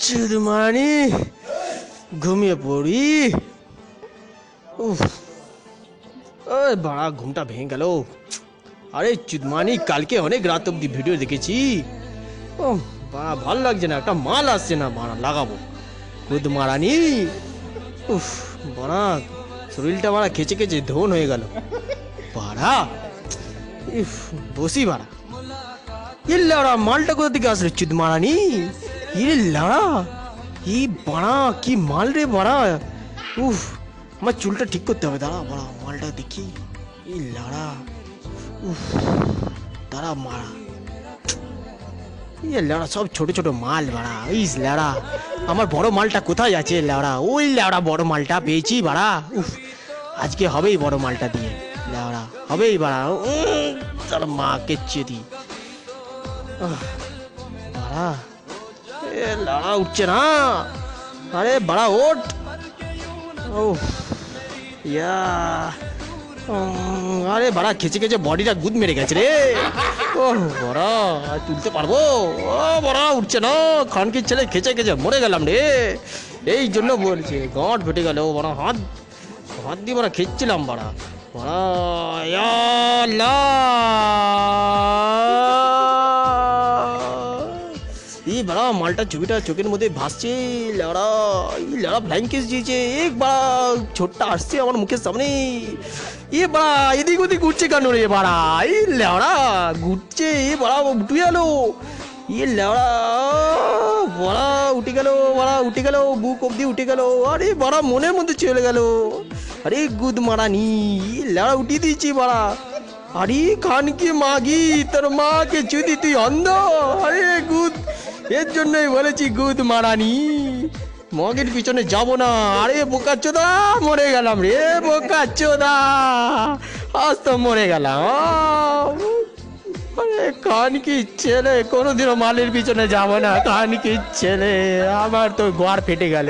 চুদমানি ঘুমিয়ে পড়ি। উফ, ওই বাড়া ঘুমটা ভেঙে গেল। আরে চুদমানি কালকে অনেক রাত অব্দি ভিডিও দেখেছি। ও বাড়া ভালো লাগছে না, একটা মাল আসছে না বাড়া লাগাবো চুদমারানি। উফ বাড়া শরীরটা বাড়া খেচে খেচে ধন হয়ে গেল বাড়া। ইফ বসি বাড়া। ये लड़ा मालटा কোথা থেকে আসলো চুদমারানি? ये लड़ा এই বাড়া কি মাল রে বাড়া। উফ আমার চুলটা ঠিক করতে হবে, দাঁড়া বাড়া মালটা দেখি। এই লড়া উফ দাঁড়া মারা। ये लड़ा সব ছোট ছোট মাল বাড়া। এই লড়া আমার বড় মালটা কোথায় আছে লড়া? ওই লড়া বড় মালটা পেয়েছি বাড়া। উফ আজকে হবেই বড় মালটা দিয়ে লড়া, হবেই বাড়া। তার মাকে চেদি বাড়া। এ লড়া উঠছে না। আরে বাড়া ওঠ। ও ইয়া আরে বাড়া খেচে খেচে বডিটা গুদ মেরে গেছে রে। ও বড়া তুলতে পারবো? ও বড়া উঠছে না। খানকির ছেলে খেচে খেচে মরে গেলাম রে। এই জন্য বলছে গাঁট ফেটে গেল বড়া। হাত হাত দিয়ে বড়া খেচ্ছিলাম বড়া বড়া। ইয়া আল্লাহ এই বড়া মালটা ছবিটা চোখের মধ্যে ভাসছে লড়া। এই লড়া ব্ল্যাঙ্কেট দিয়েছে এক বড়া ছোটটা আসছে আমার মুখের সামনে। এ বড়া এদিক ওদিক ঘুরছে কেন রে বড়া? এই লড়া ঘুরছে এ বড়া উঠে গেল। এ লড়া বড়া উঠে গেল বড়া উঠে গেল বুক অব্দি উঠে গেল। আরে বড়া মনের মধ্যে চলে গেল। আরে গুদ মারানি লড়া উঠিয়ে দিয়েছি বড়া। আরে খানকি মাগি তোর মাকে চুদি তুই অন্ধ। আরে গুদ এর জন্যই বলেছি গুদ মারানি মগের পিছনে যাব না। আরে বোকা চোদা মরে গেলাম রে বোকা চোদা। আজ তো মরে গেলাম। আরে খানকি ছেলে কোনোদিনও মালের পিছনে যাব না। খানকি ছেলে আমার তো গোয়ার ফেটে গেল।